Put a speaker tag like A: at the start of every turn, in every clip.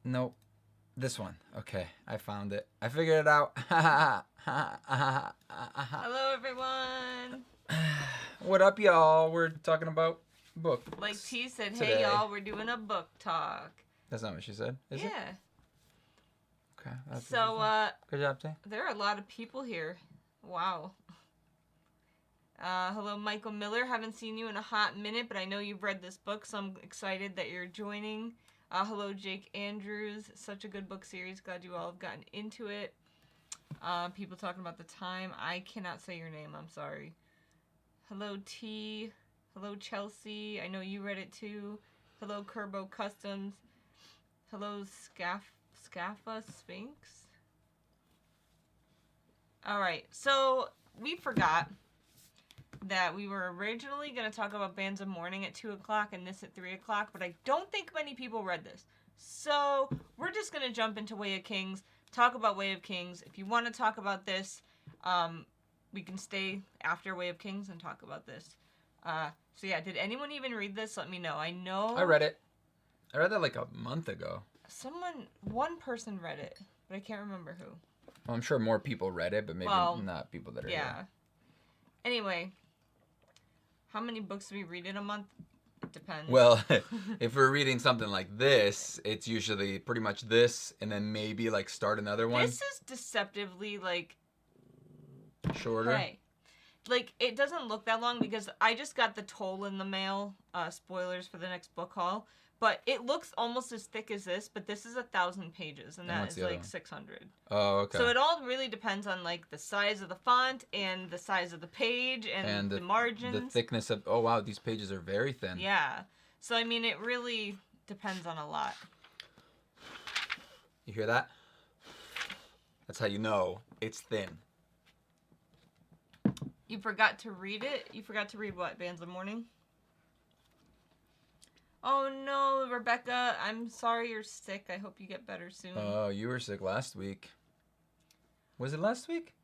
A: Nope. This one. Okay, I found it. I figured it out.
B: Hello, everyone.
A: What up, y'all? We're talking about books.
B: Like T said,
A: today.
B: hey, y'all, we're doing a book talk.
A: That's not what she said, is it?
B: Yeah.
A: Okay. That's
B: So,
A: good job, Tay.
B: there are a lot of people here. Wow. Hello, Michael Miller. Haven't seen you in a hot minute, but I know you've read this book, so I'm excited that you're joining. Hello, Jake Andrews. Such a good book series. Glad you all have gotten into it. People talking about the time. I cannot say your name. I'm sorry. Hello, T. Hello, Chelsea. I know you read it too. Hello, Kerbo Customs. Hello, Scaffa Sphinx. Alright, so we forgot that we were originally going to talk about Bands of Mourning at 2 o'clock and this at 3 o'clock, but I don't think many people read this. So we're just going to jump into Way of Kings, talk about Way of Kings. If you want to talk about this, we can stay after Way of Kings and talk about this. So yeah, did anyone even read this? Let me know. I know...
A: I read it. I read that like a month ago.
B: One person read it, but I can't remember who.
A: Well, I'm sure more people read it, but maybe not people that are here.
B: Anyway, how many books do we read in a month? It depends.
A: Well, if we're reading something like this, it's usually pretty much this, and then maybe like start another one.
B: This is deceptively like
A: shorter.
B: Hey, like it doesn't look that long because I just got the toll in the mail. Spoilers for the next book haul. But it looks almost as thick as this, but this is 1,000 pages, and that is like 600.
A: Oh, okay.
B: So it all really depends on like the size of the font and the size of the page and the margins.
A: The thickness of, oh wow, these pages are very thin.
B: Yeah. So I mean, it really depends on a lot.
A: You hear that? That's how you know it's thin.
B: You forgot to read it? You forgot to read what? Bands of Mourning? Oh no, Rebecca, I'm sorry you're sick. I hope you get better soon.
A: Oh, you were sick last week. Was it last week?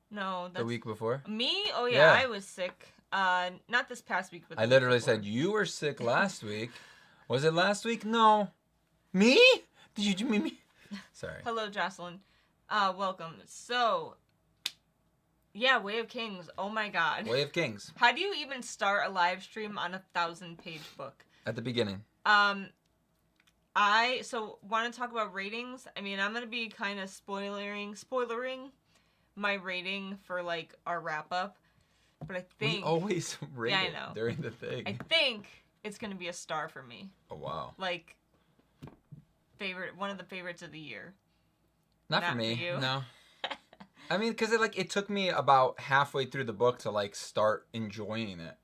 B: No, that's...
A: The week before?
B: Me? Oh yeah, I was sick. Not this past week, but
A: I literally said, you were sick last week. Was it last week? No. Me? Did you mean me? Sorry.
B: Hello, Jocelyn. Welcome. So, yeah, Way of Kings. Oh my god.
A: Way of Kings.
B: How do you even start a live stream on a 1,000-page book?
A: At the beginning.
B: Want to talk about ratings? I mean, I'm going to be kind of spoilering my rating for, like, our wrap-up. But I think...
A: We always rate it during the thing.
B: I think it's going to be a star for me.
A: Oh, wow.
B: Like, one of the favorites of the year.
A: Not for me,
B: for you.
A: No. I mean, because it took me about halfway through the book to, like, start enjoying it.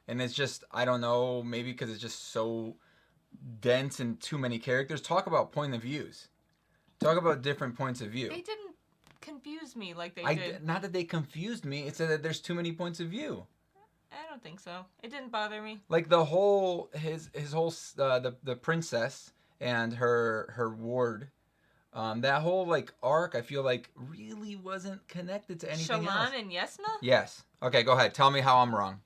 A: And it's just, I don't know, maybe because it's just so dense and too many characters. Talk about point of views. Talk about different points of view.
B: They didn't confuse me like they did.
A: Not that they confused me. It's that there's too many points of view.
B: I don't think so. It didn't bother me.
A: Like the whole, his whole, the princess and her ward. That whole, like, arc, I feel like, really wasn't connected to anything else.
B: Shalan and Yesna?
A: Yes. Okay, go ahead. Tell me how I'm wrong.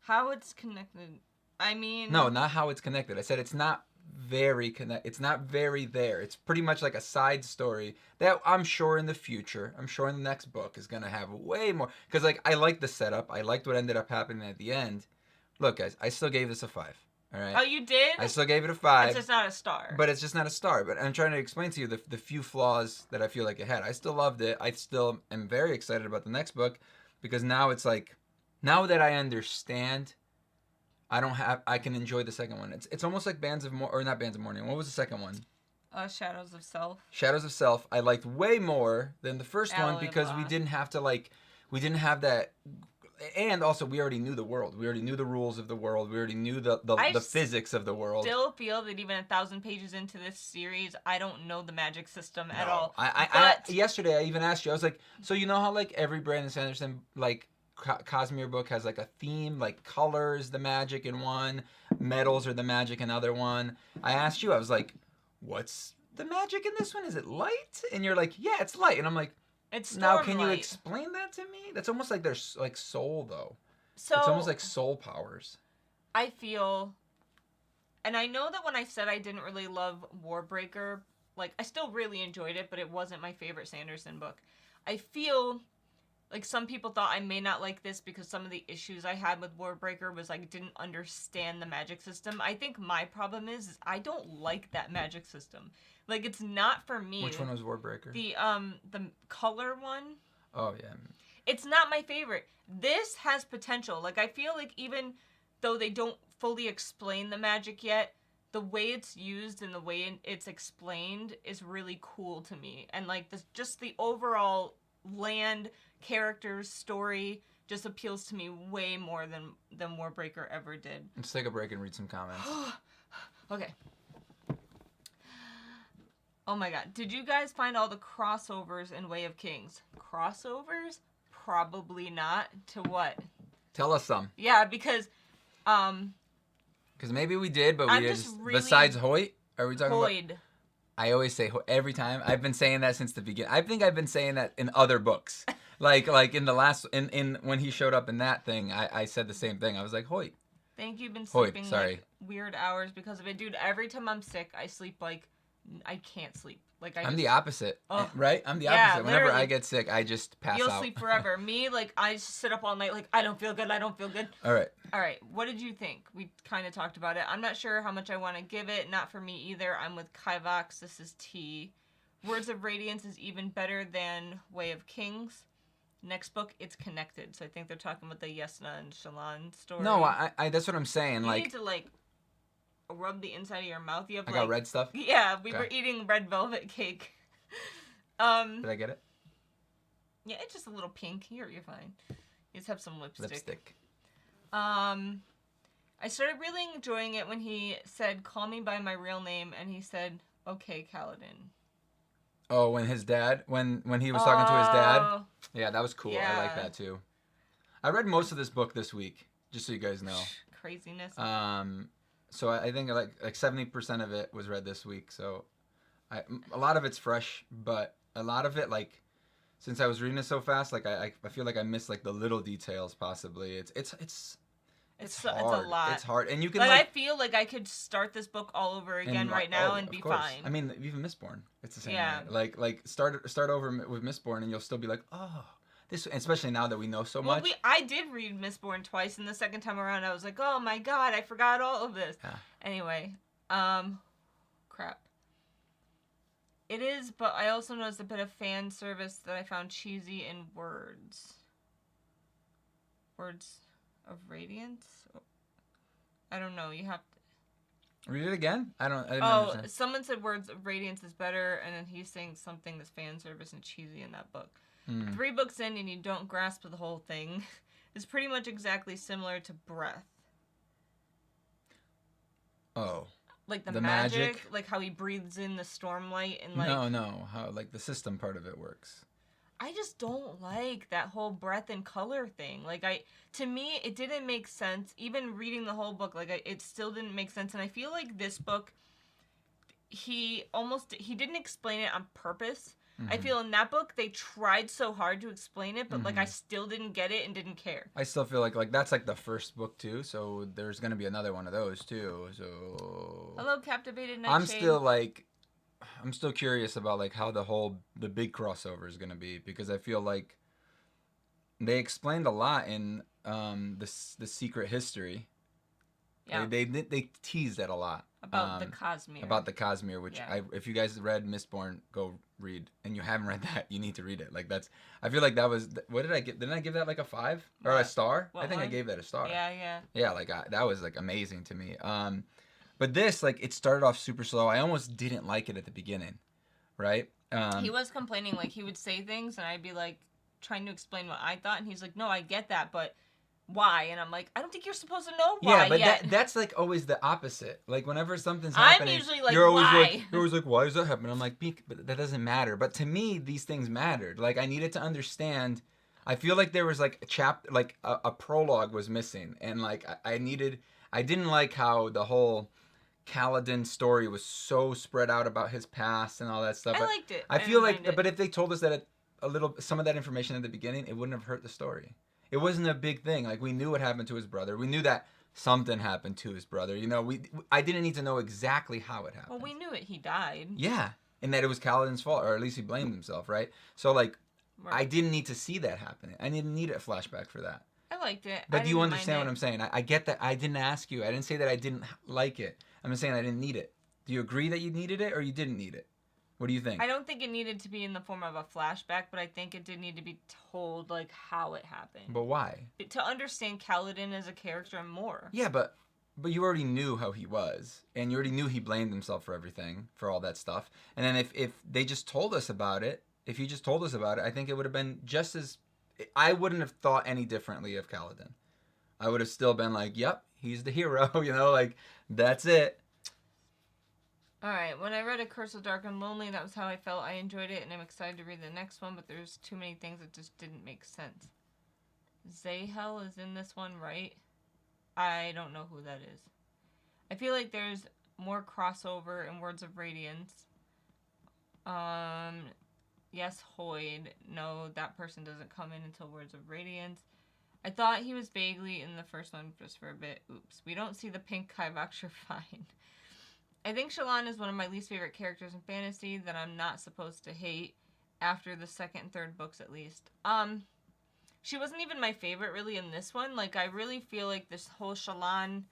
B: How it's connected. I mean...
A: No, not how it's connected. I said it's not very It's not very there. It's pretty much like a side story that I'm sure in the future, I'm sure in the next book is going to have way more. Because, like, I liked the setup. I liked what ended up happening at the end. Look, guys, I still gave this a 5. All right?
B: Oh, you did?
A: I still gave it a 5.
B: It's just not a star.
A: But it's just not a star. But I'm trying to explain to you the few flaws that I feel like it had. I still loved it. I still am very excited about the next book because now it's like, now that I understand, I can enjoy the second one. It's almost like not Bands of Mourning. What was the second one?
B: Shadows of Self.
A: Shadows of Self. I liked way more than the first one because we didn't have that. And also, we already knew the world. We already knew the rules of the world. We already knew the physics of the world.
B: I still feel that even 1,000 pages into this series, I don't know the magic system at all.
A: Yesterday, I even asked you. I was like, so you know how, like, every Brandon Sanderson, like, Cosmere book has, like, a theme, like, colors, the magic in one, metals are the magic in another one. I asked you. I was like, what's the magic in this one? Is it light? And you're like, yeah, it's light. And I'm like,
B: it's
A: now, can you explain that to me? That's almost like there's like soul, though. So it's almost like soul powers.
B: I feel and I know that when I said I didn't really love Warbreaker, like, I still really enjoyed it, but it wasn't my favorite Sanderson book. I feel like some people thought I may not like this because some of the issues I had with Warbreaker was like didn't understand the magic system. I think my problem is I don't like that magic system. Like, it's not for me.
A: Which one was Warbreaker?
B: The color one.
A: Oh yeah.
B: It's not my favorite. This has potential. Like, I feel like even though they don't fully explain the magic yet, the way it's used and the way it's explained is really cool to me. And like just the overall land, characters, story just appeals to me way more than Warbreaker ever did.
A: Let's take a break and read some comments.
B: Okay. Oh my god. Did you guys find all the crossovers in Way of Kings? Crossovers? Probably not. To what?
A: Tell us some.
B: Yeah, because
A: maybe we did, but we
B: I'm
A: did.
B: just really-
A: Besides Hoyt, are we talking
B: Hoyd.
A: about? I always say every time. I've been saying that since the beginning. I think I've been saying that in other books. like in the last in when he showed up in that thing, I said the same thing. I was like, Hoyt.
B: Think you've been
A: Hoyt,
B: sleeping
A: sorry.
B: like weird hours because of it, dude. Every time I'm sick, I sleep like I can't sleep. Like
A: I'm the opposite, right? I'm the
B: Yeah,
A: opposite. Whenever
B: literally.
A: I get sick, I just pass
B: You'll
A: out.
B: sleep forever. Me, like, I just sit up all night like I don't feel good. I don't feel good.
A: All right.
B: All right. What did you think? We kind of talked about it. I'm not sure how much I want to give it. Not for me either. I'm with Kivox. This is T. Words of Radiance is even better than Way of Kings. Next book, it's connected. So I think they're talking about the Yesna and Shallan story.
A: No, I that's what I'm saying.
B: You
A: like,
B: need to like rub the inside of your mouth. You have
A: I
B: like
A: got red stuff.
B: Yeah, we
A: Okay.
B: were eating red velvet cake.
A: Did I get it?
B: Yeah, it's just a little pink. You're fine. You just have some lipstick.
A: Lipstick.
B: I started really enjoying it when he said, "Call me by my real name," and he said, "Okay, Kaladin."
A: Oh, when his dad, when he was talking to his dad.
B: Oh,
A: Yeah, that was cool. I like
B: Yeah.
A: that too. I read most of this book this week, just so you guys know.
B: craziness.
A: So I think like 70% of it was read this week. So a lot of it's fresh, but a lot of it, like, since I was reading it so fast, like I feel like I missed like the little details possibly. It's hard.
B: It's a lot.
A: It's hard, and you can
B: Like,
A: like
B: I feel like I could start this book all over again
A: and,
B: right now
A: oh,
B: and
A: of
B: be
A: course.
B: fine.
A: I mean, even Mistborn, it's the same.
B: Yeah.
A: Way. Like start over with Mistborn, and you'll still be like, oh, this. Especially now that we know so much.
B: I did read Mistborn twice, and the second time around, I was like, oh my god, I forgot all of this.
A: Yeah.
B: Anyway, crap. It is, but I also noticed a bit of fan service that I found cheesy in words. Words of Radiance? I don't know, you have to...
A: Read it again. I didn't
B: Oh,
A: understand.
B: someone said Words of Radiance is better, and then he's saying something that's fan service and cheesy in that book. 3 books in and you don't grasp the whole thing. It's pretty much exactly similar to Breath.
A: Oh.
B: Like the
A: The
B: magic,
A: magic?
B: like how he breathes in the stormlight and like...
A: No. How like the system part of it works.
B: I just don't like that whole breath and color thing. Like, to me, it didn't make sense. Even reading the whole book, like, it still didn't make sense. And I feel like this book, he didn't explain it on purpose. I feel in that book, they tried so hard to explain it, but, like, I still didn't get it and didn't care.
A: I still feel like that's like the first book too, so there's gonna be another one of those too. So
B: Hello, Captivated Nightshade.
A: I'm still curious about like how the big crossover is gonna be, because I feel like they explained a lot in the secret history.
B: Yeah.
A: They teased it a lot
B: About the Cosmere.
A: about the Cosmere, which
B: Yeah.
A: if you guys read Mistborn, go read, and you haven't read that, you need to read it. Like I feel like that was, what did I give? Didn't I give that like a 5 or a
B: What?
A: star?
B: What
A: I think I
B: one?
A: gave that a star.
B: Yeah.
A: Like that was like amazing to me. But this, like, it started off super slow. I almost didn't like it at the beginning, right?
B: He was complaining, like, he would say things, and I'd be, like, trying to explain what I thought, and he's like, no, I get that, but why? And I'm like, I don't think you're supposed to know why
A: Yeah, but
B: yet.
A: that's like always the opposite. Like whenever something's
B: I'm
A: happening,
B: usually like,
A: you're always
B: why?
A: like, why is that happening? I'm like, but that doesn't matter. But to me, these things mattered. Like I needed to understand. I feel like there was like a prologue was missing, and like I didn't like how the whole Kaladin story was so spread out about his past and all that stuff.
B: I liked it.
A: I feel
B: didn't
A: like,
B: mind it.
A: but if they told us that some of that information at the beginning, it wouldn't have hurt the story. It wasn't a big thing. Like we knew what happened to his brother. We knew that something happened to his brother. You know, I didn't need to know exactly how it happened.
B: Well, we knew it. He died.
A: Yeah, and that it was Kaladin's fault, or at least he blamed himself, right? So like,
B: Right.
A: I didn't need to see that happen. I didn't need a flashback for that.
B: I liked it.
A: But do you understand what I'm saying? I get that. I didn't ask you. I didn't say that I didn't like it. I'm just saying I didn't need it. Do you agree that you needed it or you didn't need it? What do you think?
B: I don't think it needed to be in the form of a flashback, but I think it did need to be told, like, how it happened.
A: But why?
B: To understand Kaladin as a character more.
A: Yeah, but you already knew how he was, and you already knew he blamed himself for everything, for all that stuff. And then if they just told us about it, if you just told us about it, I think it would have been just as... I wouldn't have thought any differently of Kaladin. I would have still been like, yep, he's the hero, you know, like, that's it.
B: Alright, when I read A Curse of Dark and Lonely, that was how I felt. I enjoyed it, and I'm excited to read the next one, but there's too many things that just didn't make sense. Zahel is in this one, right? I don't know who that is. I feel like there's more crossover in Words of Radiance. Yes, Hoyd. No, that person doesn't come in until Words of Radiance. I thought he was vaguely in the first one just for a bit. Oops. We don't see the pink Kivox, you're fine. I think Shallan is one of my least favorite characters in fantasy that I'm not supposed to hate after the second and third books at least. She wasn't even my favorite really in this one. Like, I really feel like this whole Shallan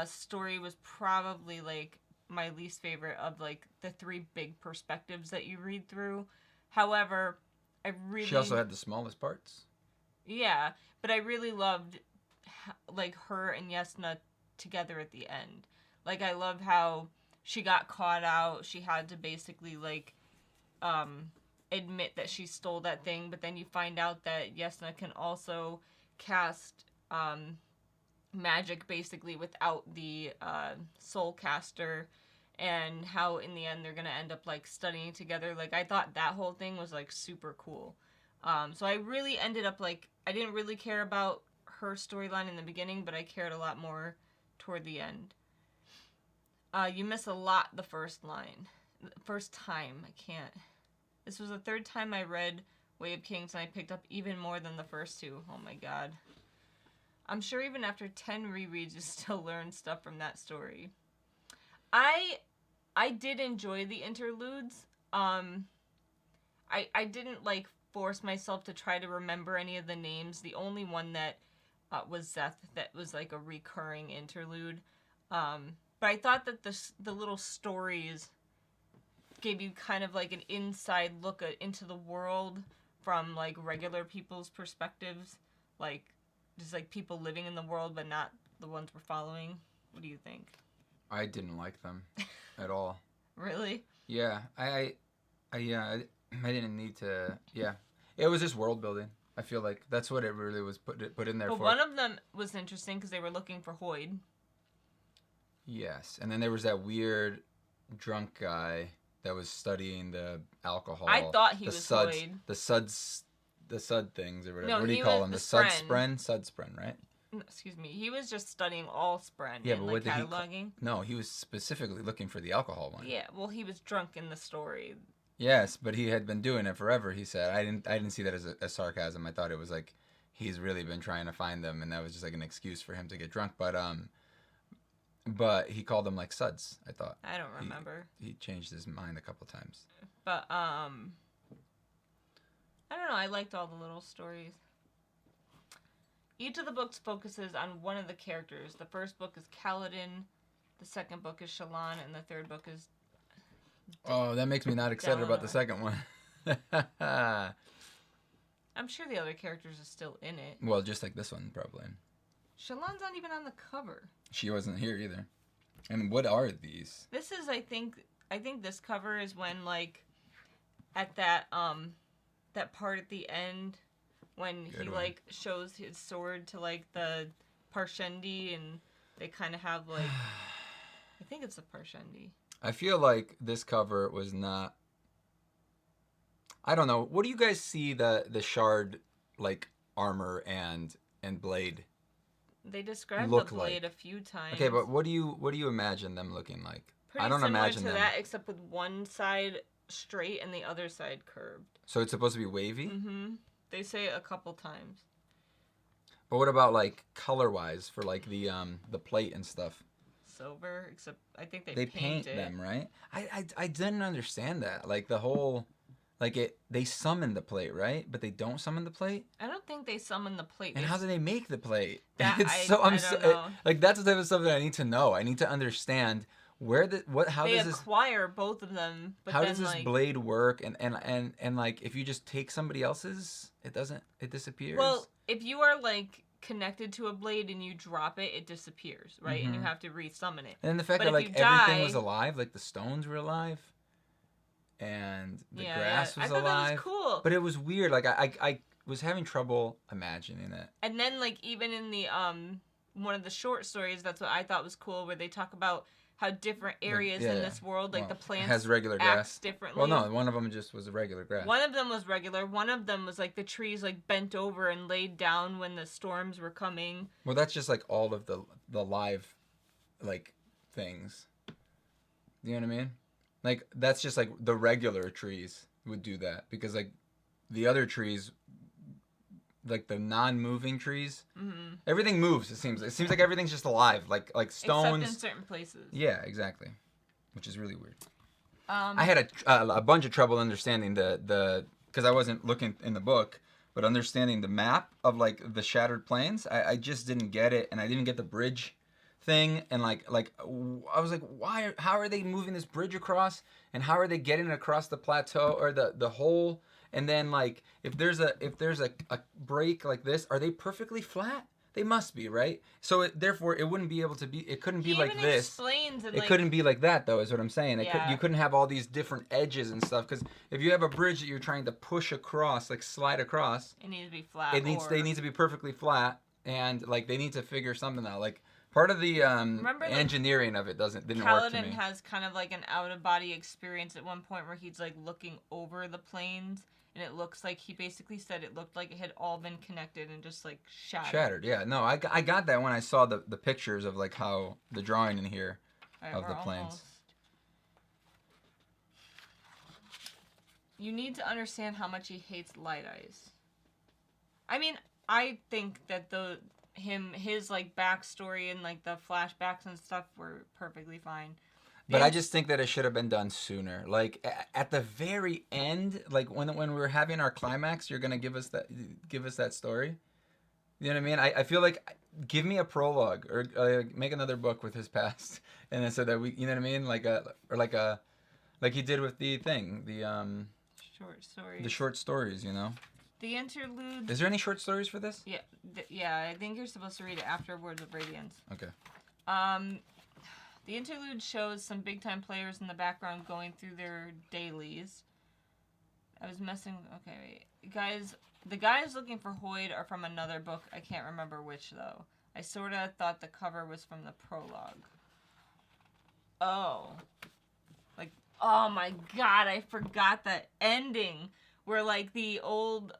B: story was probably like my least favorite of like the three big perspectives that you read through. However, I really...
A: She also had the smallest parts.
B: Yeah, but I really loved like her and Yesna together at the end. Like, I love how she got caught out. She had to basically, like, admit that she stole that thing. But then you find out that Yesna can also cast magic, basically, without the soul caster. And how, in the end, they're going to end up, like, studying together. Like, I thought that whole thing was, like, super cool. So I really ended up, like, I didn't really care about her storyline in the beginning, but I cared a lot more toward the end. You miss a lot the first line. First time. I can't. This was the third time I read Way of Kings, and I picked up even more than the first two. Oh my god. I'm sure even after 10 rereads, you still learn stuff from that story. I did enjoy the interludes. I didn't, like, force myself to try to remember any of the names. The only one that was Zeth that was, like, a recurring interlude. But I thought that the little stories gave you kind of like an inside look into the world from like regular people's perspectives. Like, just like people living in the world but not the ones we're following. What do you think?
A: I didn't like them at all.
B: Really?
A: Yeah, I didn't need to. Yeah, it was just world building. I feel like that's what it really was put in there
B: but
A: for.
B: One of them was interesting because they were looking for Hoyd.
A: Yes, and then there was that weird drunk guy that was studying the alcohol.
B: I thought he was
A: suds,
B: Hoyd.
A: The sud things or whatever.
B: No,
A: what do you call them? The Sudspren, right?
B: Excuse me. He was just studying all Spren
A: yeah,
B: and
A: but
B: like
A: what
B: cataloging.
A: No, he was specifically looking for the alcohol one.
B: Yeah, well, he was drunk in the story.
A: Yes, but he had been doing it forever. He said, I didn't see that as a sarcasm. I thought it was like he's really been trying to find them, and that was just like an excuse for him to get drunk. But he called them like suds, I thought.
B: I don't remember.
A: He changed his mind a couple times.
B: But, I don't know. I liked all the little stories. Each of the books focuses on one of the characters. The first book is Kaladin, the second book is Shallan, and the third book is...
A: Oh, that makes me not excited about the second one.
B: I'm sure the other characters are still in it.
A: Well, just like this one, probably.
B: Shallan's not even on the cover.
A: She wasn't here either. And what are these?
B: This is, I think this cover is when, like, at that part at the end when he like shows his sword to like the Parshendi and they kind of have like I think it's the Parshendi.
A: I feel like this cover was not. I don't know. What do you guys see the shard like armor and blade?
B: They described
A: the
B: blade
A: like?
B: A few times.
A: Okay, but what do you imagine them looking like?
B: Pretty
A: I don't
B: similar
A: imagine
B: to
A: them.
B: that, except with one side straight and the other side curved.
A: So it's supposed to be wavy?
B: Mm-hmm. They say it a couple times.
A: But what about like color-wise for like the plate and stuff?
B: Silver, except I think
A: They paint
B: it.
A: them, right? I didn't understand that. Like the whole, like they summon the plate, right? But they don't summon the plate.
B: I don't think they summon the plate.
A: And how do they make the plate?
B: That
A: It's
B: I don't know.
A: like that's the type of stuff that I need to know. I need to understand how
B: they
A: does this
B: acquire both of them. But
A: how
B: then,
A: does this
B: like,
A: blade work? And like if you just take somebody else's, it disappears.
B: Well, if you are like connected to a blade and you drop it, it disappears, right? And you have to resummon it.
A: And the fact
B: but
A: that
B: if
A: like
B: you
A: everything
B: die,
A: was alive, like the stones were alive, and the
B: yeah,
A: grass was
B: I thought
A: alive.
B: that was cool.
A: But it was weird. Like I was having trouble imagining it.
B: And then like even in the one of the short stories, that's what I thought was cool, where they talk about how different areas in this world, like the plants
A: has regular grass
B: differently.
A: Well, no, one of them just was a regular grass.
B: One of them was regular. One of them was like the trees like bent over and laid down when the storms were coming.
A: Well, that's just like all of the live, like things. You know what I mean? Like that's just like the regular trees would do that because like the other trees, like the non-moving trees, everything moves. It seems like everything's just alive, like stones.
B: Except in certain places.
A: Yeah, exactly, which is really weird.
B: I
A: had a bunch of trouble understanding the because I wasn't looking in the book, but understanding the map of like the shattered plains. I just didn't get it, and I didn't get the bridge thing, and like I was like, how are they moving this bridge across, and how are they getting across the plateau or the hole? And then like if there's a break like this, are they perfectly flat? They must be, right? So therefore it wouldn't be able to be. It couldn't be like this.
B: Explains
A: it couldn't be like that though. Is what I'm saying.
B: Yeah.
A: You couldn't have all these different edges and stuff because if you have a bridge that you're trying to push across, like slide across,
B: it needs to be flat.
A: They need to be perfectly flat, and like they need to figure something out. Like part of the engineering of it didn't work to me.
B: Kaladin has kind of like an out of body experience at one point where he's like looking over the plains. And it looks like he basically said it looked like it had all been connected and just like shattered.
A: Yeah. No, I got that when I saw the pictures of like how the drawing in here of the plains.
B: You need to understand how much he hates light eyes. I mean, I think that his like backstory and like the flashbacks and stuff were perfecly fine.
A: But I just think that it should have been done sooner. Like at the very end, like when we were having our climax, you're gonna give us that story. You know what I mean? I feel like give me a prologue or make another book with his past, and then so that we, you know what I mean? Like he did with the thing, the
B: short stories.
A: The short stories, you know.
B: The interlude.
A: Is there any short stories for this?
B: Yeah, yeah. I think you're supposed to read it after Words of Radiance.
A: Okay.
B: The interlude shows some big-time players in the background going through their dailies. I was messing... Okay, wait. Guys, the guys looking for Hoyd are from another book. I can't remember which, though. I sort of thought the cover was from the prologue. Oh. Like, oh my god, I forgot the ending. Where, like, the old,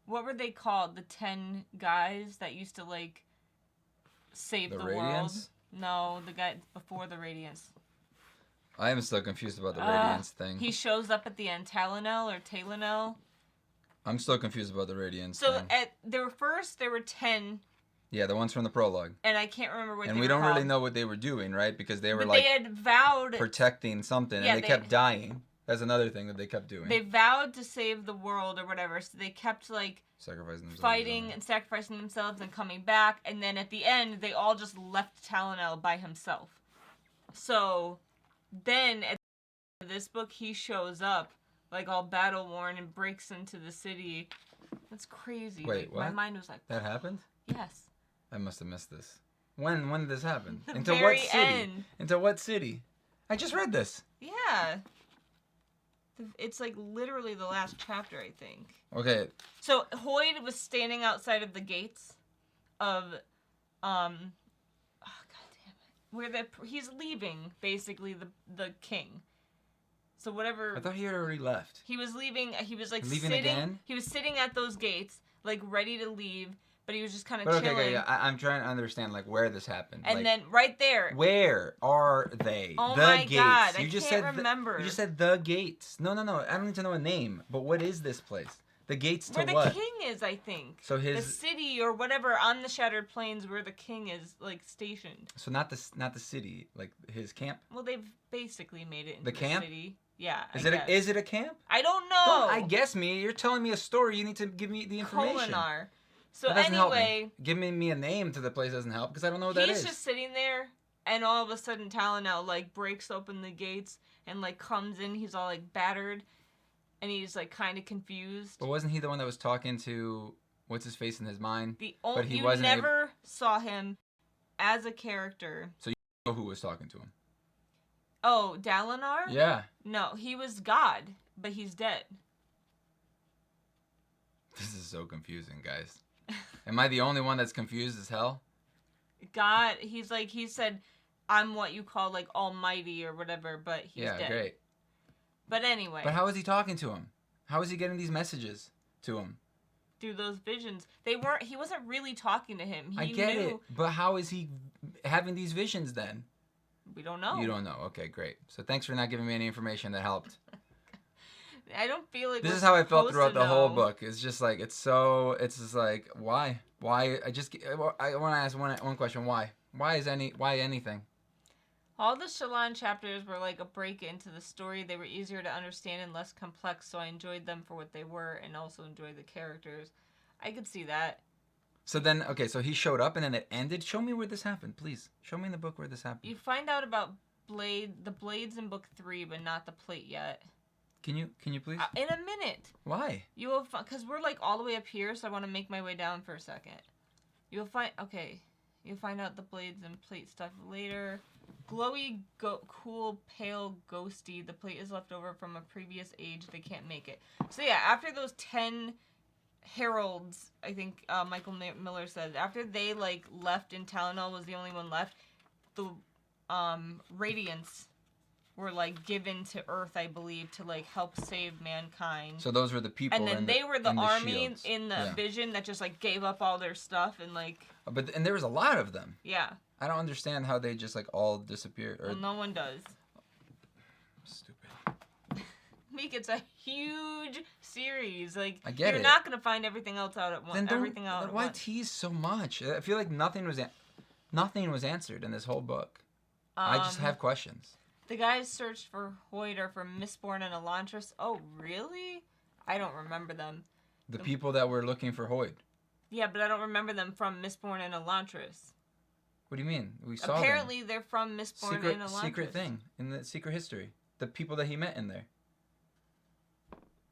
B: what were they called? The 10 guys that used to, like... save the world. No, the guy before the Radiance.
A: I am still confused about the Radiance thing.
B: He shows up at the end, Talonel or Talonel.
A: I'm still confused about the Radiance
B: thing.
A: So
B: there were 10.
A: Yeah, the ones from the prologue.
B: And I can't remember what.
A: And we don't really know what they were doing, right? Because they were
B: they had vowed
A: protecting something, and they kept dying. That's another thing that they kept doing.
B: They vowed to save the world or whatever, so they kept like
A: sacrificing themselves,
B: fighting and sacrificing themselves and coming back, and then at the end they all just left Talonel by himself. So then at the end of this book he shows up like all battle worn and breaks into the city. That's crazy.
A: Wait,
B: like,
A: what?
B: My mind was like,
A: that happened?
B: Yes.
A: I must have missed this. When did this happen?
B: The
A: Into
B: very
A: what city?
B: End.
A: Into what city? I just read this.
B: Yeah. It's like literally the last chapter, I think.
A: Okay.
B: So Hoyd was standing outside of the gates of, oh god damn it, where he's leaving basically the king. So whatever.
A: I thought he had already left.
B: He was leaving. He was like
A: leaving
B: sitting.
A: Again?
B: He was sitting at those gates, like ready to leave. But he was just kind of chilling.
A: Okay, yeah. I'm trying to understand like where this happened.
B: And
A: like,
B: then right there.
A: Where are they?
B: Oh
A: the
B: my
A: gates.
B: god,
A: you
B: I
A: just
B: can't
A: said
B: remember.
A: You just said the gates. No. I don't need to know a name. But what is this place? The gates to
B: where the
A: what?
B: king is, I think.
A: So
B: the city or whatever on the Shattered Plains where the king is like stationed.
A: So not the city, like his camp.
B: Well, they've basically made it into
A: the camp.
B: City. Yeah.
A: Is it a camp?
B: I don't know.
A: Don't I guess me. You're telling me a story. You need to give me the information.
B: Kolinar. So
A: that doesn't
B: anyway,
A: help me. Giving me a name to the place doesn't help because I don't know what that is.
B: He's just sitting there, and all of a sudden Talonel like breaks open the gates and like comes in. He's all like battered, and he's like kind of confused.
A: But wasn't he the one that was talking to what's his face in his mind?
B: But you never saw him as a character.
A: So you know who was talking to him?
B: Oh, Dalinar?
A: Yeah.
B: No, he was God, but he's dead.
A: This is so confusing, guys. Am I the only one that's confused as hell?
B: God, he said, I'm what you call like almighty or whatever, but he's dead. Yeah, great. But anyway.
A: But how is he talking to him? How is he getting these messages to him?
B: Through those visions. He wasn't really talking to him.
A: I get it, but how is he having these visions then?
B: We don't know.
A: You don't know. Okay, great. So thanks for not giving me any information that helped.
B: I don't feel like
A: this is how I felt throughout the whole book. It's just like it's just like why I want to ask one question. Why anything?
B: All the Shallan chapters were like a break into the story. They were easier to understand and less complex, so I enjoyed them for what they were and also enjoyed the characters. I could see that.
A: So then, okay, so he showed up and then it ended. Show me where this happened, please. Show me in the book where this happened.
B: You find out about the blades in book 3, but not the plate yet.
A: Can you please?
B: In a minute.
A: Why?
B: You will because we're like all the way up here, so I want to make my way down for a second. You'll find out the blades and plate stuff later. Glowy, cool, pale, ghosty. The plate is left over from a previous age. They can't make it. So yeah, after those 10 heralds, I think Michael Miller said, after they like left and Talonel was the only one left, the Radiants were like given to Earth, I believe, to like help save mankind.
A: So those were the people.
B: And then they were the army
A: shields.
B: In the vision that just like gave up all their stuff and like.
A: And there was a lot of them.
B: Yeah.
A: I don't understand how they just like all disappeared.
B: Well, no one does.
A: Stupid.
B: Meek, it's a huge series. Like
A: I get
B: you're not gonna find everything else out at once.
A: Why tease so much? I feel like nothing was answered in this whole book. I just have questions.
B: The guys searched for Hoyd or for Mistborn and Elantris. Oh, really? I don't remember them.
A: The people that were looking for Hoyd.
B: Yeah, but I don't remember them from Mistborn and Elantris.
A: What do you mean? We saw
B: Apparently, they're from Mistborn and Elantris.
A: Secret thing in the secret history. The people that he met in there.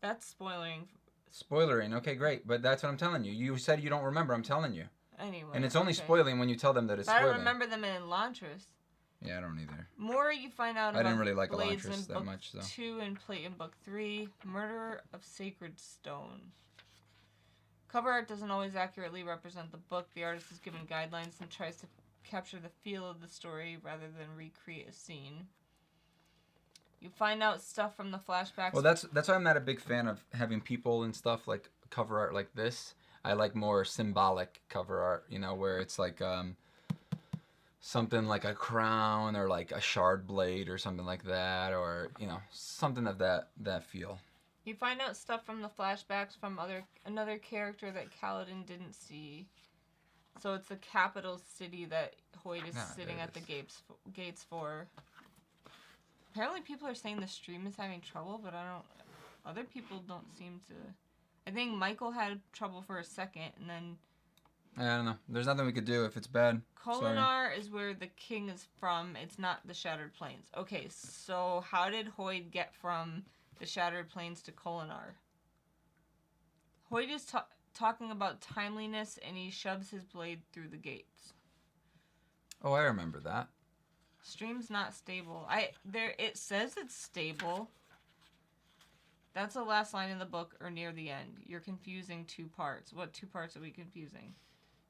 B: That's spoiling.
A: Spoilering. Okay, great. But that's what I'm telling you. You said you don't remember. I'm telling you.
B: Anyway.
A: And it's only spoiling when you tell them that it's spoiling.
B: I don't remember them in Elantris.
A: Yeah, I don't either.
B: More you find out about
A: I didn't really like
B: Blades
A: Elantris
B: in
A: that much, though.
B: 2 and Plate in book 3. Murder of Sacred Stone. Cover art doesn't always accurately represent the book. The artist is given guidelines and tries to capture the feel of the story rather than recreate a scene. You find out stuff from the flashbacks.
A: Well, that's why I'm not a big fan of having people and stuff like cover art like this. I like more symbolic cover art, where it's like something like a crown or like a shard blade or something like that, or something of that feel.
B: You find out stuff from the flashbacks from another character that Kaladin didn't see. So it's the capital city that Hoyd is sitting at the gates for. Apparently people are saying the stream is having trouble, but other people don't seem to. I think Michael had trouble for a second, and then.
A: I don't know. There's nothing we could do if it's bad.
B: Kolinar is where the king is from. It's not the Shattered Plains. Okay, so how did Hoyd get from the Shattered Plains to Kolinar? Hoyd is talking about timeliness, and he shoves his blade through the gates.
A: Oh, I remember that.
B: Stream's not stable. It says it's stable. That's the last line in the book or near the end. You're confusing 2 parts. What 2 parts are we confusing?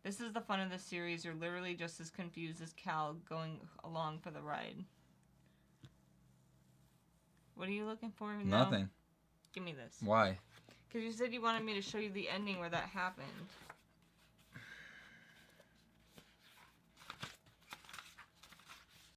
B: This is the fun of the series. You're literally just as confused as Cal going along for the ride. What are you looking for now?
A: Nothing.
B: Give me this.
A: Why?
B: Because you said you wanted me to show you the ending where that happened.